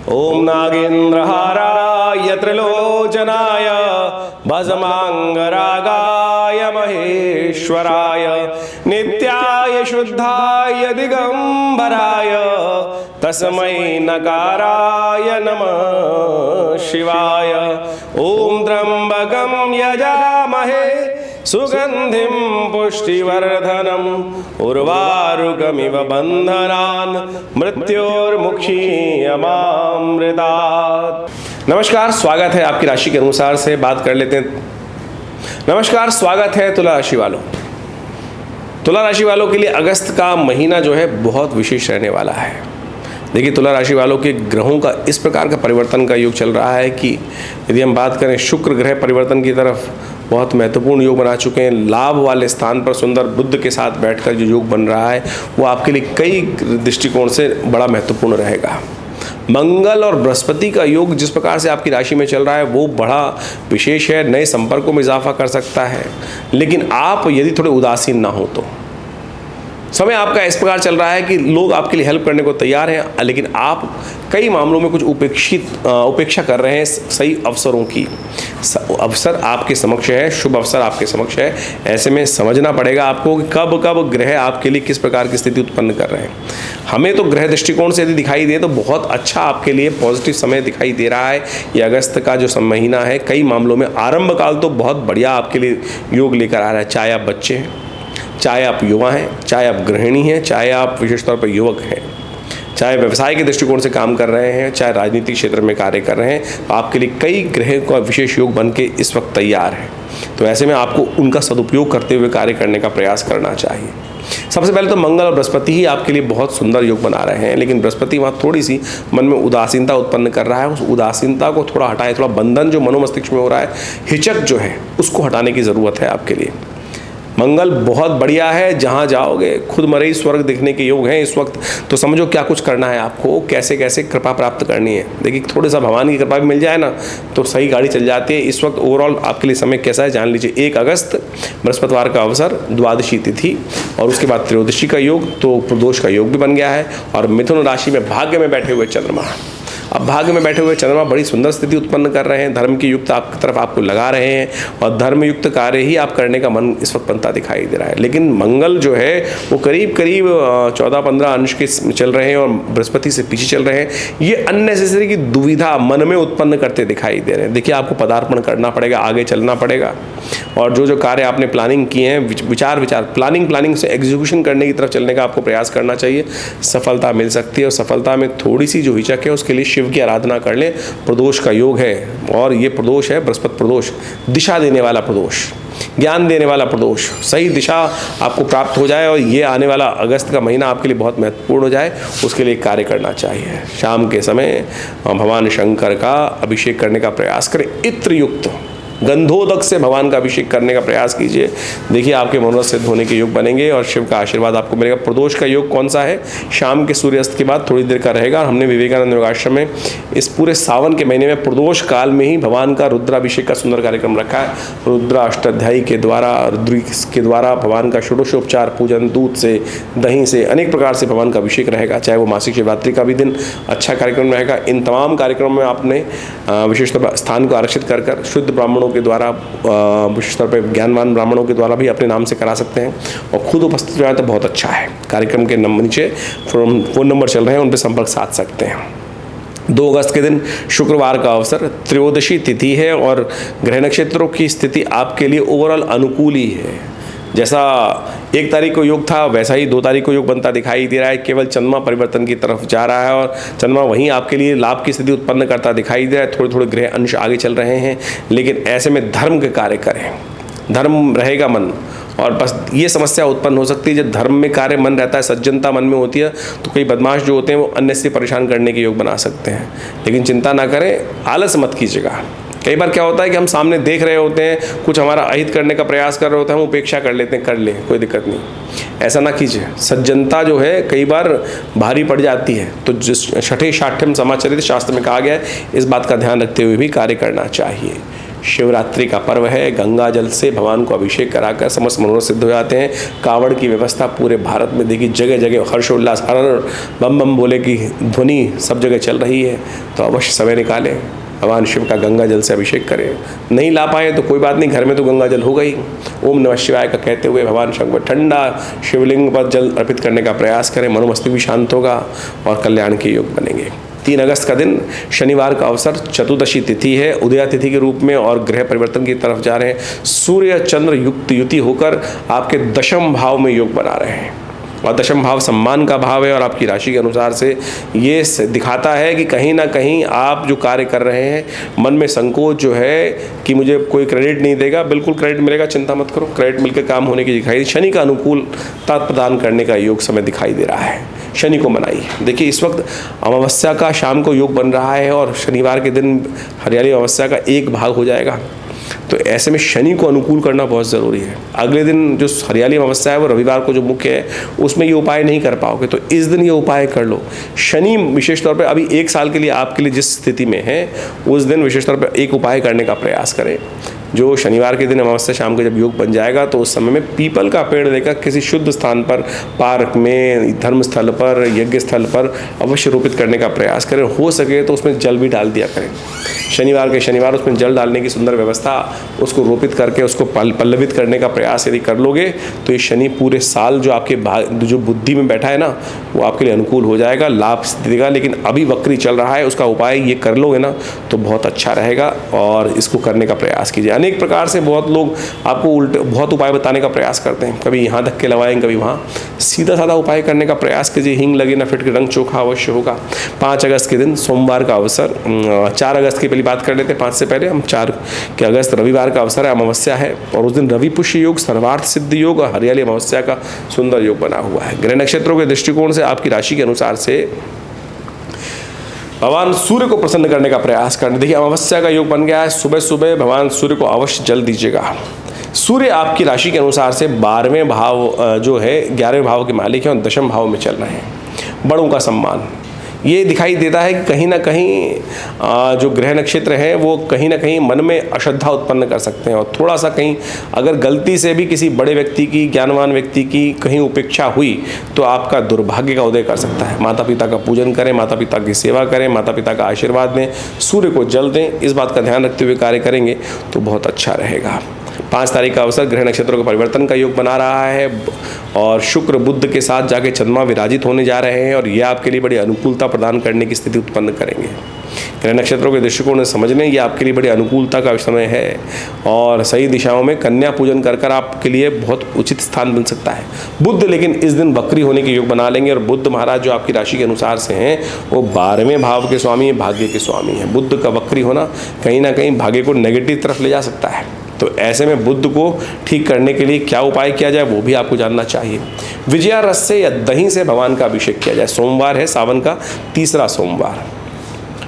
ओम नागेंद्रहाराय त्रिलोचनाय भस्मांगरागाय महेश्वराय नित्याय शुद्धाय दिगंबराय तस्मै नकाराय नमः शिवाय। ओम त्र्यंबकं यजामहे सुगंधिं पुष्टिवर्धनम् उर्वारुकमिव बंधनान् मृत्योर्मुक्षीयमामृतात्। नमस्कार, स्वागत है आपकी राशि के अनुसार से बात कर लेते हैं। नमस्कार, स्वागत है तुला राशि वालों। तुला राशि वालों के लिए अगस्त का महीना जो है बहुत विशेष रहने वाला है। देखिए, तुला राशि वालों के ग्रहों का इस प्रकार का परिवर्तन का योग चल रहा है कि यदि हम बात करें शुक्र ग्रह परिवर्तन की तरफ बहुत महत्वपूर्ण योग बना चुके हैं। लाभ वाले स्थान पर सुंदर बुध के साथ बैठकर जो योग बन रहा है वो आपके लिए कई दृष्टिकोण से बड़ा महत्वपूर्ण रहेगा। मंगल और बृहस्पति का योग जिस प्रकार से आपकी राशि में चल रहा है वो बड़ा विशेष है, नए संपर्कों में इजाफा कर सकता है। लेकिन आप यदि थोड़े उदासीन ना हो तो समय आपका इस प्रकार चल रहा है कि लोग आपके लिए हेल्प करने को तैयार हैं, लेकिन आप कई मामलों में कुछ उपेक्षा कर रहे हैं सही अवसरों की। अवसर आपके समक्ष है, शुभ अवसर आपके समक्ष है। ऐसे में समझना पड़ेगा आपको कि कब कब ग्रह आपके लिए किस प्रकार की स्थिति उत्पन्न कर रहे हैं। हमें तो ग्रह दृष्टिकोण से यदि दिखाई दे तो बहुत अच्छा आपके लिए पॉजिटिव समय दिखाई दे रहा है। ये अगस्त का जो महीना है कई मामलों में आरंभ काल तो बहुत बढ़िया आपके लिए योग लेकर आ रहा है। चाहे आप बच्चे हैं, चाहे आप युवा हैं, चाहे आप गृहिणी हैं, चाहे आप विशेष तौर पर युवक हैं, चाहे व्यवसाय के दृष्टिकोण से काम कर रहे हैं, चाहे राजनीतिक क्षेत्र में कार्य कर रहे हैं, तो आपके लिए कई ग्रह का विशेष योग बन के इस वक्त तैयार है। तो ऐसे में आपको उनका सदुपयोग करते हुए कार्य करने का प्रयास करना चाहिए। सबसे पहले तो मंगल और बृहस्पति ही आपके लिए बहुत सुंदर योग बना रहे हैं, लेकिन बृहस्पति वहाँ थोड़ी सी मन में उदासीनता उत्पन्न कर रहा है। उस उदासीनता को थोड़ा हटाए, थोड़ा बंधन जो मनोमस्तिष्क में हो रहा है, हिचक जो है उसको हटाने की ज़रूरत है आपके लिए। मंगल बहुत बढ़िया है, जहाँ जाओगे खुद मरे स्वर्ग दिखने के योग हैं इस वक्त। तो समझो क्या कुछ करना है आपको, कैसे कैसे कृपा प्राप्त करनी है। देखिए, थोड़ा सा भगवान की कृपा भी मिल जाए ना तो सही गाड़ी चल जाती है। इस वक्त ओवरऑल आपके लिए समय कैसा है जान लीजिए। 1 अगस्त बृहस्पतिवार का अवसर, द्वादशी तिथि और उसके बाद त्रयोदशी का योग, तो प्रदोष का योग भी बन गया है। और मिथुन राशि में भाग्य में बैठे हुए चंद्रमा, अब भाग्य में बैठे हुए चंद्रमा बड़ी सुंदर स्थिति उत्पन्न कर रहे हैं। धर्म की युक्त आपकी तरफ आपको लगा रहे हैं और धर्मयुक्त कार्य ही आप करने का मन इस वक्त बनता दिखाई दे रहा है। लेकिन मंगल जो है वो करीब 14-15 अंश के चल रहे हैं और बृहस्पति से पीछे चल रहे हैं। ये अननेसेसरी की दुविधा मन में उत्पन्न करते दिखाई दे रहे हैं। देखिए, आपको पदार्पण करना पड़ेगा, आगे चलना पड़ेगा और जो जो कार्य आपने प्लानिंग किए हैं विचार प्लानिंग से एग्जीक्यूशन करने की तरफ चलने का आपको प्रयास करना चाहिए। सफलता मिल सकती है और सफलता में थोड़ी सी जो हिचक है उसके लिए शिव की आराधना कर लें। प्रदोष का योग है और ये प्रदोष है बृहस्पति प्रदोष, दिशा देने वाला प्रदोष, ज्ञान देने वाला प्रदोष। सही दिशा आपको प्राप्त हो जाए और ये आने वाला अगस्त का महीना आपके लिए बहुत महत्वपूर्ण हो जाए, उसके लिए कार्य करना चाहिए। शाम के समय भगवान शंकर का अभिषेक करने का प्रयास करें। इत्र युक्त गंधोदक से भगवान का अभिषेक करने का प्रयास कीजिए। देखिए, आपके मनोरथ सिद्ध होने के योग बनेंगे और शिव का आशीर्वाद आपको मिलेगा। प्रदोष का योग कौन सा है? शाम के सूर्यास्त के बाद थोड़ी देर का रहेगा। हमने विवेकानंद योगाश्रम में इस पूरे सावन के महीने में प्रदोष काल में ही भगवान का रुद्राभिषेक का सुंदर कार्यक्रम रखा है। रुद्र अष्टाध्यायी के द्वारा, रुद्र के द्वारा भगवान का षोडशोपचार पूजन, दूध से, दही से, अनेक प्रकार से भगवान का अभिषेक रहेगा। चाहे वो मासिक शिवरात्रि का भी दिन अच्छा कार्यक्रम रहेगा। इन तमाम कार्यक्रमों में आपने विशेष तौर पर स्थान को आरक्षित कर शुद्ध ब्राह्मणों के द्वारा, विशेष तौर पर ज्ञानवान ब्राह्मणों के द्वारा भी अपने नाम से करा सकते हैं और खुद उपस्थित रहें तो बहुत अच्छा है। कार्यक्रम के नीचे फ़ोन नंबर चल रहे हैं, उन पर संपर्क साध सकते हैं। 2 अगस्त के दिन शुक्रवार का अवसर, त्रयोदशी तिथि है और ग्रह नक्षत्रों की स्थिति आपके लिए ओवरऑल अनुकूल ही है। जैसा 1 तारीख को योग था वैसा ही 2 तारीख को योग बनता दिखाई दे रहा है। केवल चंद्रमा परिवर्तन की तरफ जा रहा है और चंद्रमा वहीं आपके लिए लाभ की स्थिति उत्पन्न करता दिखाई दे रहा है। थोड़े थोड़े ग्रह अंश आगे चल रहे हैं, लेकिन ऐसे में धर्म के कार्य करें, धर्म रहेगा मन। और बस ये समस्या उत्पन्न हो सकती है जब धर्म में कार्य मन रहता है, सज्जनता मन में होती है, तो कई बदमाश जो होते हैं वो अन्य से परेशान करने के योग बना सकते हैं। लेकिन चिंता ना करें, आलस मत कीजिएगा। कई बार क्या होता है कि हम सामने देख रहे होते हैं, कुछ हमारा अहित करने का प्रयास कर रहे होते हैं, हम उपेक्षा कर लेते हैं, कर ले, कोई दिक्कत नहीं। ऐसा ना कीजिए। सज्जनता जो है कई बार भारी पड़ जाती है, तो जिस छठे शाठ्यम समाचरित शास्त्र में कहा गया है, इस बात का ध्यान रखते हुए भी कार्य करना चाहिए। शिवरात्रि का पर्व है, गंगा जल से भगवान को अभिषेक कराकर समस्त मनोरथ सिद्ध हो जाते हैं। कावड़ की व्यवस्था पूरे भारत में देखिए, जगह जगह हर्षोल्लास, हर बम बम बोले की ध्वनि सब जगह चल रही है। तो अवश्य समय निकालें, भगवान शिव का गंगा जल से अभिषेक करें। नहीं ला पाए तो कोई बात नहीं, घर में तो गंगा जल होगा ही। ओम नमः शिवाय का कहते हुए भगवान शंकर ठंडा शिवलिंग पर जल अर्पित करने का प्रयास करें, मनोमस्तिष्क भी शांत होगा और कल्याण के योग बनेंगे। 3 अगस्त का दिन शनिवार का अवसर, चतुर्दशी तिथि है, उदया तिथि के रूप में और ग्रह परिवर्तन की तरफ जा रहे हैं। सूर्य चंद्र युति होकर आपके दशम भाव में योग बना रहे हैं और दशम भाव सम्मान का भाव है और आपकी राशि के अनुसार से ये दिखाता है कि कहीं ना कहीं आप जो कार्य कर रहे हैं, मन में संकोच जो है कि मुझे कोई क्रेडिट नहीं देगा, बिल्कुल क्रेडिट मिलेगा, चिंता मत करो, क्रेडिट मिलकर काम होने की दिखाई। शनि का अनुकूलता प्रदान करने का योग समय दिखाई दे रहा है, शनि को मनाइए। देखिए इस वक्त अमावस्या का शाम को योग बन रहा है और शनिवार के दिन हरियाली अमावस्या का एक भाग हो जाएगा, तो ऐसे में शनि को अनुकूल करना बहुत ज़रूरी है। अगले दिन जो हरियाली अमावस्या है वो रविवार को जो मुख्य है उसमें ये उपाय नहीं कर पाओगे, तो इस दिन ये उपाय कर लो। शनि विशेष तौर पे अभी 1 साल के लिए आपके लिए जिस स्थिति में है उस दिन विशेष तौर पे एक उपाय करने का प्रयास करें। जो शनिवार के दिन अमावस्या शाम को जब योग बन जाएगा तो उस समय में पीपल का पेड़ लेकर किसी शुद्ध स्थान पर, पार्क में, धर्म स्थल पर, यज्ञ स्थल पर अवश्य रोपित करने का प्रयास करें। हो सके तो उसमें जल भी डाल दिया करें। शनिवार के शनिवार उसमें जल डालने की सुंदर व्यवस्था, उसको रोपित करके उसको पल्लवित करने का प्रयास यदि कर लोगे तो ये शनि पूरे साल जो आपके जो बुद्धि में बैठा है ना वो आपके लिए अनुकूल हो जाएगा, लाभ देगा। लेकिन अभी वक्री चल रहा है, उसका उपाय ये कर लोगे ना तो बहुत अच्छा रहेगा और इसको करने का प्रयास कीजिए। अनेक प्रकार से बहुत लोग आपको उल्टे बहुत उपाय बताने का प्रयास करते हैं, कभी यहाँ धक्के लगाएंगे, कभी वहाँ। सीधा साधा उपाय करने का प्रयास कीजिए। हिंग लगे ना फिट के रंग चोखा अवश्य होगा। 5 अगस्त के दिन सोमवार का अवसर, 4 अगस्त की पहली बात कर लेते हैं, 5 से पहले हम 4 अगस्त रविवार का अवसर है, अमावस्या है और उस दिन रवि पुष्य योग, सर्वार्थ सिद्ध योग और हरियाली अमावस्या का सुंदर योग बना हुआ है। ग्रह नक्षत्रों के दृष्टिकोण से आपकी राशि के अनुसार से भगवान सूर्य को प्रसन्न करने का प्रयास करना। देखिए अमावस्या का योग बन गया है, सुबह सुबह भगवान सूर्य को अवश्य जल दीजिएगा। सूर्य आपकी राशि के अनुसार से 12वें भाव जो है 11वें भाव के मालिक हैं और दशम भाव में चल रहे हैं। बड़ों का सम्मान ये दिखाई देता है कि कहीं ना कहीं जो ग्रह नक्षत्र हैं वो कहीं ना कहीं मन में अश्रद्धा उत्पन्न कर सकते हैं और थोड़ा सा कहीं अगर गलती से भी किसी बड़े व्यक्ति की, ज्ञानवान व्यक्ति की कहीं उपेक्षा हुई तो आपका दुर्भाग्य का उदय कर सकता है। माता पिता का पूजन करें, माता पिता की सेवा करें, माता पिता का आशीर्वाद दें, सूर्य को जल दें, इस बात का ध्यान रखते हुए कार्य करेंगे तो बहुत अच्छा रहेगा। 5 तारीख का अवसर ग्रह नक्षत्रों के परिवर्तन का योग बना रहा है और शुक्र बुध के साथ जाके चंद्रमा विराजित होने जा रहे हैं और ये आपके लिए बड़ी अनुकूलता प्रदान करने की स्थिति उत्पन्न करेंगे। ग्रह नक्षत्रों के दृष्टिकोण से समझ लें ये आपके लिए बड़ी अनुकूलता का समय है और सही दिशाओं में कन्या पूजन कर आपके लिए बहुत उचित स्थान बन सकता है। बुध लेकिन इस दिन वक्री होने के योग बना लेंगे और बुध महाराज जो आपकी राशि के अनुसार से हैं वो 12वें भाव के स्वामी हैं, भाग्य के स्वामी हैं। बुध का वक्री होना कहीं ना कहीं भाग्य को नेगेटिव तरफ ले जा सकता है, तो ऐसे में बुध को ठीक करने के लिए क्या उपाय किया जाए वो भी आपको जानना चाहिए। विजया रस से या दही से भगवान का अभिषेक किया जाए। सोमवार है, सावन का 3रा सोमवार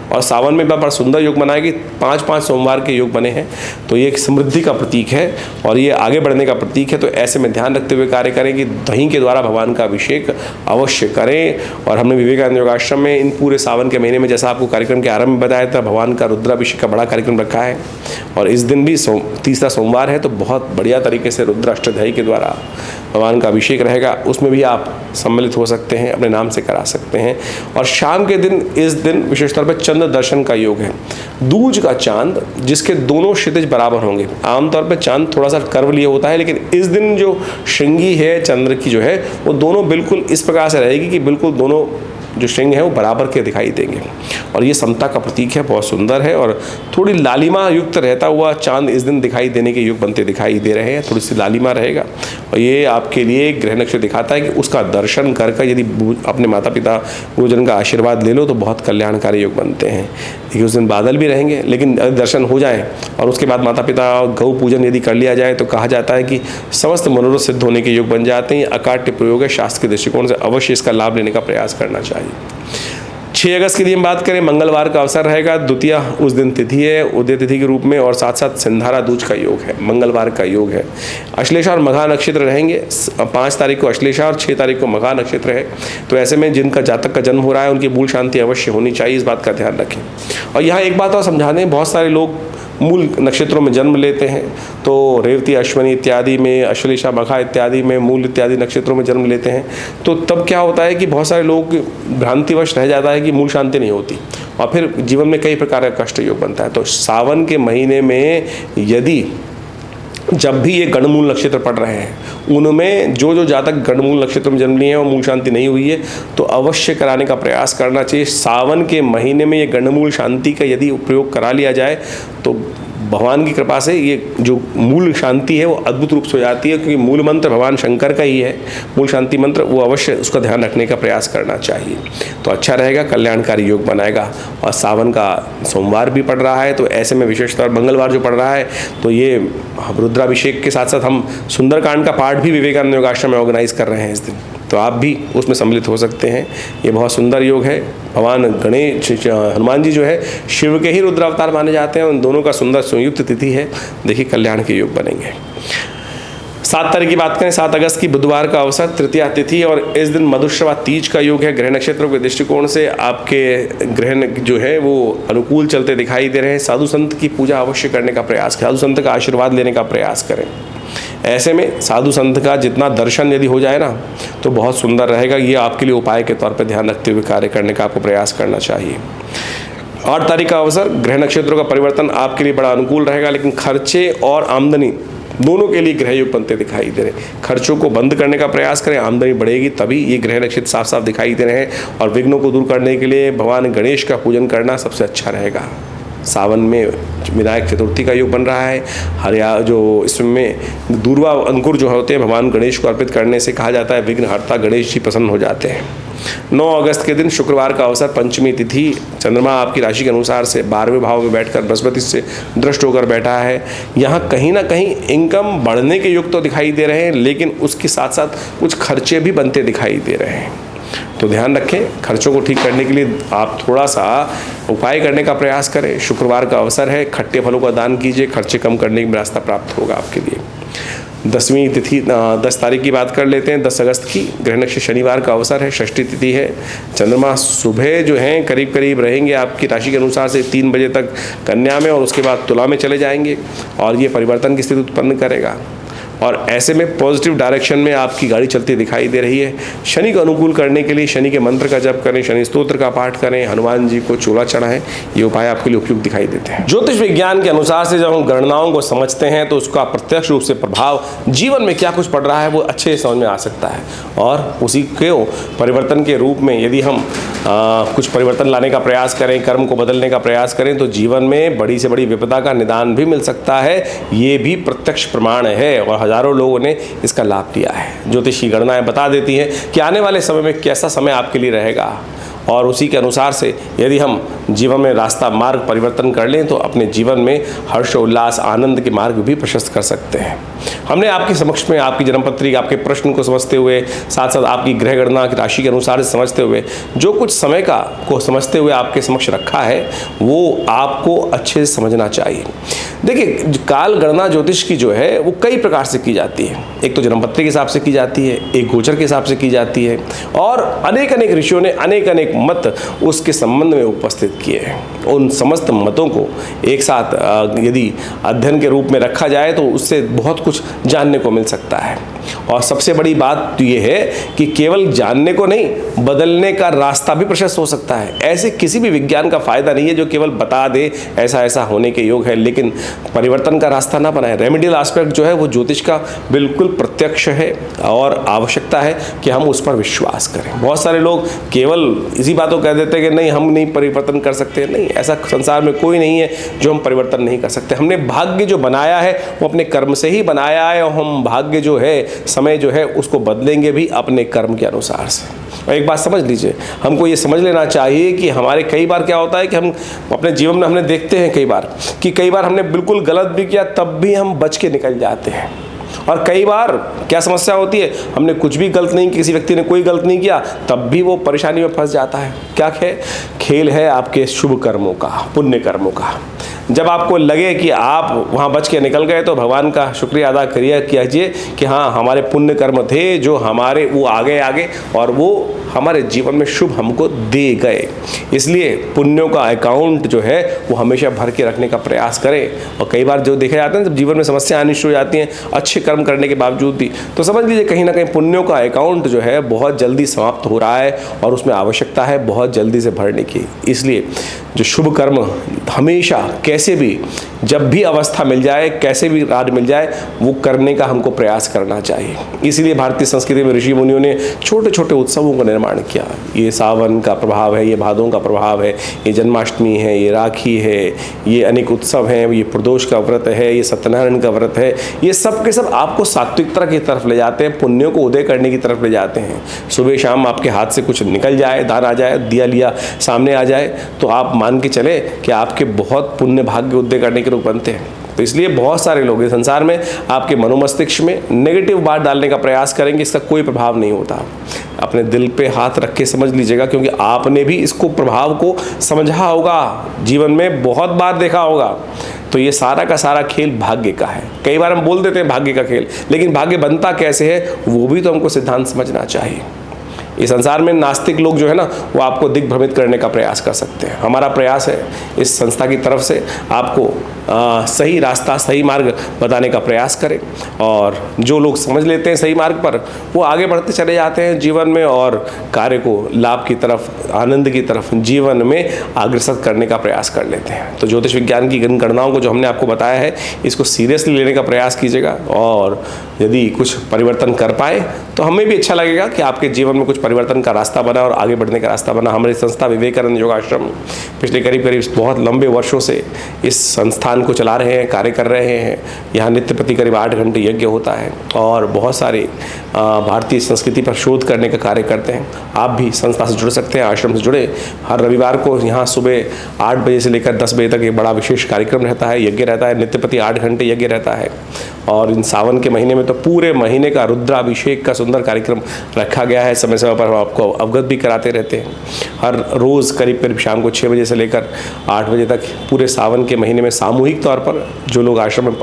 और सावन में बड़ा सुंदर योग बनाए कि 5-5 सोमवार के योग बने हैं, तो ये एक समृद्धि का प्रतीक है और ये आगे बढ़ने का प्रतीक है। तो ऐसे में ध्यान रखते हुए कार्य करें कि दही के द्वारा भगवान का अभिषेक अवश्य करें। और हमने विवेकानंद योगाश्रम में इन पूरे सावन के महीने में जैसा आपको कार्यक्रम के आरंभ में बताया था, भगवान का रुद्राभिषेक का बड़ा कार्यक्रम रखा है और इस दिन भी 3रा सोमवार है, तो बहुत बढ़िया तरीके से रुद्र अष्टध्यायी के द्वारा भगवान का अभिषेक रहेगा। उसमें भी आप सम्मिलित हो सकते हैं, अपने नाम से करा सकते हैं। और शाम के दिन इस दिन विशेष तौर पर चंद्र दर्शन का योग है। दूज का चांद जिसके दोनों क्षितिज बराबर होंगे। आमतौर पर चांद थोड़ा सा कर्व लिए होता है, लेकिन इस दिन जो श्रृंगी है चंद्र की जो है वो दोनों बिल्कुल इस प्रकार से रहेगी कि बिल्कुल दोनों जो श्रृंग है वो बराबर के दिखाई देंगे और ये समता का प्रतीक है, बहुत सुंदर है। और थोड़ी लालिमा युक्त रहता हुआ चांद इस दिन दिखाई देने के योग बनते दिखाई दे रहे हैं, थोड़ी सी लालिमा रहेगा और ये आपके लिए ग्रह नक्षत्र दिखाता है कि उसका दर्शन कर यदि अपने माता पिता गुरुजन का आशीर्वाद ले लो तो बहुत कल्याणकारी योग बनते हैं। देखिए उस दिन बादल भी रहेंगे, लेकिन अगर दर्शन हो जाए और उसके बाद माता पिता गौ पूजन यदि कर लिया जाए तो कहा जाता है कि समस्त मनोरथ सिद्ध होने के योग बन जाते हैं। अकाट्य प्रयोग है, शास्त्र के दृष्टिकोण से अवश्य इसका लाभ लेने का प्रयास करना चाहिए। 6 अगस्त की यदि हम बात करें, मंगलवार का अवसर रहेगा। द्वितीया उस दिन तिथि है उदय तिथि के रूप में और साथ साथ सिंधारा दूज का योग है, मंगलवार का योग है। अश्लेषा और मघा नक्षत्र रहेंगे। 5 तारीख को अश्लेषा और 6 तारीख को मघा नक्षत्र है, तो ऐसे में जिनका जातक का जन्म हो रहा है उनकी मूल शांति अवश्य होनी चाहिए, इस बात का ध्यान रखें। और यहाँ एक बात और समझा दें, बहुत सारे लोग मूल नक्षत्रों में जन्म लेते हैं, तो रेवती, अश्विनी इत्यादि में, अश्लेषा, मखा इत्यादि में, मूल इत्यादि नक्षत्रों में जन्म लेते हैं, तो तब क्या होता है कि बहुत सारे लोग भ्रांतिवश रह जाता है कि मूल शांति नहीं होती और फिर जीवन में कई प्रकार का कष्ट योग बनता है। तो सावन के महीने में यदि जब भी ये गणमूल नक्षत्र पड़ रहे हैं उनमें जो जातक गणमूल नक्षत्र में जन्म लिए हैं और मूल शांति नहीं हुई है तो अवश्य कराने का प्रयास करना चाहिए। सावन के महीने में ये गणमूल शांति का यदि उपयोग करा लिया जाए तो भगवान की कृपा से ये जो मूल शांति है वो अद्भुत रूप से हो जाती है, क्योंकि मूल मंत्र भगवान शंकर का ही है मूल शांति मंत्र, वो अवश्य उसका ध्यान रखने का प्रयास करना चाहिए। तो अच्छा रहेगा, कल्याणकारी योग बनाएगा। और सावन का सोमवार भी पड़ रहा है तो ऐसे में विशेषतौर मंगलवार जो पड़ रहा है तो ये रुद्राभिषेक के साथ साथ हम सुंदरकांड का पाठ भी विवेकानंद योगाश्रम में ऑर्गेनाइज कर रहे हैं इस दिन, तो आप भी उसमें सम्मिलित हो सकते हैं। ये बहुत सुंदर योग है। भगवान गणेश, हनुमान जी जो है शिव के ही रुद्र अवतार माने जाते हैं, उन दोनों का सुंदर संयुक्त तिथि है। देखिए कल्याण के योग बनेंगे। 7 तारीख की बात करें, 7 अगस्त की बुधवार का अवसर, तृतीया तिथि, और इस दिन मधुश्रवा तीज का योग है। ग्रह नक्षत्रों के दृष्टिकोण से आपके ग्रह जो है वो अनुकूल चलते दिखाई दे रहे हैं। साधु संत की पूजा अवश्य करने का प्रयास करें, साधु संत का आशीर्वाद लेने का प्रयास करें। ऐसे में साधु संत का जितना दर्शन यदि हो जाए ना तो बहुत सुंदर रहेगा। ये आपके लिए उपाय के तौर पर ध्यान रखते हुए कार्य करने का आपको प्रयास करना चाहिए। 8 तारीख का अवसर, ग्रह नक्षत्रों का परिवर्तन आपके लिए बड़ा अनुकूल रहेगा, लेकिन खर्चे और आमदनी दोनों के लिए ग्रह योग बनते दिखाई दे रहे हैं। खर्चों को बंद करने का प्रयास करें, आमदनी बढ़ेगी तभी। ये ग्रह नक्षत्र साफ साफ दिखाई दे रहे हैं। और विघ्नों को दूर करने के लिए भगवान गणेश का पूजन करना सबसे अच्छा रहेगा। सावन में विनायक चतुर्थी का योग बन रहा है। हरिया जो इसमें दूर्वा अंकुर जो होते हैं भगवान गणेश को अर्पित करने से कहा जाता है विघ्नहर्ता गणेश जी प्रसन्न हो जाते हैं। 9 अगस्त के दिन शुक्रवार का अवसर, पंचमी तिथि, चंद्रमा आपकी राशि के अनुसार से 12वें भाव में बैठकर बृहस्पति से दृष्ट होकर बैठा है। यहाँ कहीं ना कहीं इनकम बढ़ने के योग तो दिखाई दे रहे हैं, लेकिन उसके साथ साथ कुछ खर्चे भी बनते दिखाई दे रहे हैं। तो ध्यान रखें, खर्चों को ठीक करने के लिए आप थोड़ा सा उपाय करने का प्रयास करें। शुक्रवार का अवसर है, खट्टे फलों का दान कीजिए, खर्चे कम करने का रास्ता प्राप्त होगा आपके लिए। 10वीं तिथि 10 तारीख की बात कर लेते हैं। 10 अगस्त की ग्रह नक्षत्र शनिवार का अवसर है, षष्ठी तिथि है। चंद्रमा सुबह जो हैं करीब करीब रहेंगे आपकी राशि के अनुसार से 3 बजे तक कन्या में और उसके बाद तुला में चले जाएंगे और ये परिवर्तन की स्थिति उत्पन्न करेगा। और ऐसे में पॉजिटिव डायरेक्शन में आपकी गाड़ी चलती दिखाई दे रही है। शनि को अनुकूल करने के लिए शनि के मंत्र का जप करें, शनि स्तोत्र का पाठ करें, हनुमान जी को चूल्हा चढ़ाएं। ये उपाय आपके लिए उपयुक्त दिखाई देते हैं। ज्योतिष विज्ञान के अनुसार से जब हम गणनाओं को समझते हैं तो उसका प्रत्यक्ष रूप से प्रभाव जीवन में क्या कुछ पड़ रहा है वो अच्छे से समझ में आ सकता है। और उसी के परिवर्तन के रूप में यदि हम कुछ परिवर्तन लाने का प्रयास करें, कर्म को बदलने का प्रयास करें तो जीवन में बड़ी से बड़ी विपदा का निदान भी मिल सकता है। ये भी प्रत्यक्ष प्रमाण है और हजारों लोगों ने इसका लाभ लिया है। ज्योतिष की गणनाएं बता देती हैं कि आने वाले समय में कैसा समय आपके लिए रहेगा और उसी के अनुसार से यदि हम जीवन में रास्ता मार्ग परिवर्तन कर लें तो अपने जीवन में हर्ष उल्लास आनंद के मार्ग भी प्रशस्त कर सकते हैं। हमने आपके समक्ष में आपकी जन्मपत्री, आपके प्रश्न को समझते हुए, साथ साथ आपकी ग्रह गणना की राशि के अनुसार से समझते हुए जो कुछ समय का को समझते हुए आपके समक्ष रखा है वो आपको अच्छे से समझना चाहिए। देखिए, काल गणना ज्योतिष की जो है वो कई प्रकार से की जाती है। एक तो जन्मपत्री के हिसाब से की जाती है, एक गोचर के हिसाब से की जाती है और अनेक अनेक ऋषियों ने अनेक अनेक मत उसके संबंध में उपस्थित किए हैं। उन समस्त मतों को एक साथ यदि अध्ययन के रूप में रखा जाए तो उससे बहुत कुछ जानने को मिल सकता है। और सबसे बड़ी बात तो ये है कि केवल जानने को नहीं, बदलने का रास्ता भी प्रशस्त हो सकता है। ऐसे किसी भी विज्ञान का फायदा नहीं है जो केवल बता दे ऐसा ऐसा होने के योग है लेकिन परिवर्तन का रास्ता ना बनाए। रेमेडियल एस्पेक्ट जो है वो ज्योतिष का बिल्कुल प्रत्यक्ष है और आवश्यकता है कि हम उस पर विश्वास करें। बहुत सारे लोग केवल इसी बात को कह देते हैं कि नहीं हम नहीं परिवर्तन कर सकते। नहीं, ऐसा संसार में कोई नहीं है जो हम परिवर्तन नहीं कर सकते। हमने भाग्य जो बनाया है वो अपने कर्म से ही बनाया है और हम भाग्य जो है, समय जो है उसको बदलेंगे भी अपने कर्म के अनुसार से। और एक बात समझ लीजिए, हमको ये समझ लेना चाहिए कि हमारे कई बार क्या होता है कि हम अपने जीवन में हमने देखते हैं कई बार हमने बिल्कुल गलत भी किया तब भी हम बच के निकल जाते हैं। और कई बार क्या समस्या होती है, हमने कुछ भी गलत नहीं, किसी व्यक्ति ने कोई गलत नहीं किया तब भी वो परेशानी में फंस जाता है। क्या है? खेल है आपके शुभ कर्मों का, पुण्य कर्मों का। जब आपको लगे कि आप वहाँ बच के निकल गए तो भगवान का शुक्रिया अदा कीजिए कि हाँ, हमारे पुण्य कर्म थे जो हमारे वो आगे और वो हमारे जीवन में शुभ हमको दे गए। इसलिए पुण्यों का अकाउंट जो है वो हमेशा भर के रखने का प्रयास करें। और कई बार जो देखा जाता है जब जीवन में समस्या आनी शुरू हो जाती हैं अच्छे कर्म करने के बावजूद भी, तो समझ लीजिए कहीं ना कहीं पुण्यों का अकाउंट जो है बहुत जल्दी समाप्त हो रहा है और उसमें आवश्यकता है बहुत जल्दी से भरने की। इसलिए जो शुभ कर्म हमेशा कैसे भी जब भी अवस्था मिल जाए, कैसे भी राज मिल जाए, वो करने का हमको प्रयास करना चाहिए। इसीलिए भारतीय संस्कृति में ऋषि मुनियों ने छोटे छोटे उत्सवों का निर्माण किया। ये सावन का प्रभाव है, ये भादों का प्रभाव है, ये जन्माष्टमी है, ये राखी है, ये अनेक उत्सव हैं, ये प्रदोष का व्रत है, ये सत्यनारायण का व्रत है। ये सब के सब आपको सात्विकता की तरफ ले जाते हैं, पुण्यों को उदय करने की तरफ ले जाते हैं। सुबह शाम आपके हाथ से कुछ निकल जाए, दान आ जाए, दिया लिया सामने आ जाए, तो आप मान के चले कि आपके बहुत पुण्य भाग्य उदय करने के रूप बनते हैं। तो इसलिए बहुत सारे लोग इस संसार में आपके मनोमस्तिष्क में नेगेटिव बात डालने का प्रयास करेंगे, इसका कोई प्रभाव नहीं होता। अपने दिल पे हाथ रख के समझ लीजिएगा, क्योंकि आपने भी इसको प्रभाव को समझा होगा, जीवन में बहुत बार देखा होगा। तो ये सारा का सारा खेल भाग्य का है। कई बार हम बोल देते हैं भाग्य का खेल, लेकिन भाग्य बनता कैसे है वो भी तो हमको सिद्धांत समझना चाहिए। इस संसार में नास्तिक लोग जो है ना, वो आपको दिग्भ्रमित करने का प्रयास कर सकते हैं। हमारा प्रयास है इस संस्था की तरफ से आपको सही रास्ता, सही मार्ग बताने का प्रयास करें, और जो लोग समझ लेते हैं सही मार्ग पर, वो आगे बढ़ते चले जाते हैं जीवन में और कार्य को लाभ की तरफ, आनंद की तरफ जीवन में अग्रसर करने का प्रयास कर लेते हैं। तो ज्योतिष विज्ञान की गणनाओं को जो हमने आपको बताया है, इसको सीरियसली लेने का प्रयास कीजिएगा, और यदि कुछ परिवर्तन कर पाए तो हमें भी अच्छा लगेगा कि आपके जीवन में कुछ परिवर्तन का रास्ता बना और आगे बढ़ने का रास्ता बना। हमारी संस्था विवेकानंद योगाश्रम पिछले करीब बहुत लंबे वर्षों से इस संस्थान को चला रहे हैं, कार्य कर रहे हैं। यहाँ नित्य प्रति करीब 8 घंटे यज्ञ होता है और बहुत सारे भारतीय संस्कृति पर शोध करने का कार्य करते हैं। आप भी संस्था से जुड़ सकते हैं, आश्रम से जुड़े। हर रविवार को यहाँ सुबह 8 बजे से लेकर 10 बजे तक एक बड़ा विशेष कार्यक्रम रहता है, यज्ञ रहता है, नित्य प्रति 8 घंटे यज्ञ रहता है। और इन सावन के महीने में तो पूरे महीने का रुद्राभिषेक का सुंदर कार्यक्रम रखा गया है। समय समय पर हम आपको अवगत भी कराते रहते हैं। हर रोज़ करीब शाम को 6 बजे से लेकर 8 बजे तक पूरे सावन के महीने में सामूहिक तौर पर जो लोग आश्रम में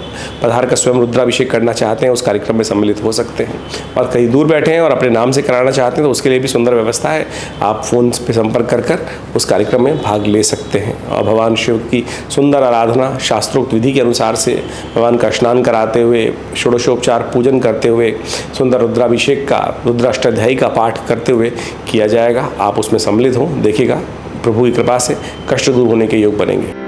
पधार कर स्वयं रुद्राभिषेक करना चाहते हैं उस कार्यक्रम में सम्मिलित हो सकते हैं। और कहीं दूर बैठे हैं और अपने नाम से कराना चाहते हैं तो उसके लिए भी सुंदर व्यवस्था है। आप फ़ोन पे संपर्क कर उस कार्यक्रम में भाग ले सकते हैं। और भगवान शिव की सुंदर आराधना शास्त्रोक्त विधि के अनुसार से भगवान का स्नान कराते हुए, षोडशोपचार पूजन करते हुए, सुंदर रुद्राभिषेक का, रुद्राष्टाध्यायी का पाठ करते हुए किया जाएगा। आप उसमें सम्मिलित हों, देखिएगा प्रभु की कृपा से कष्ट दूर होने के योग बनेंगे।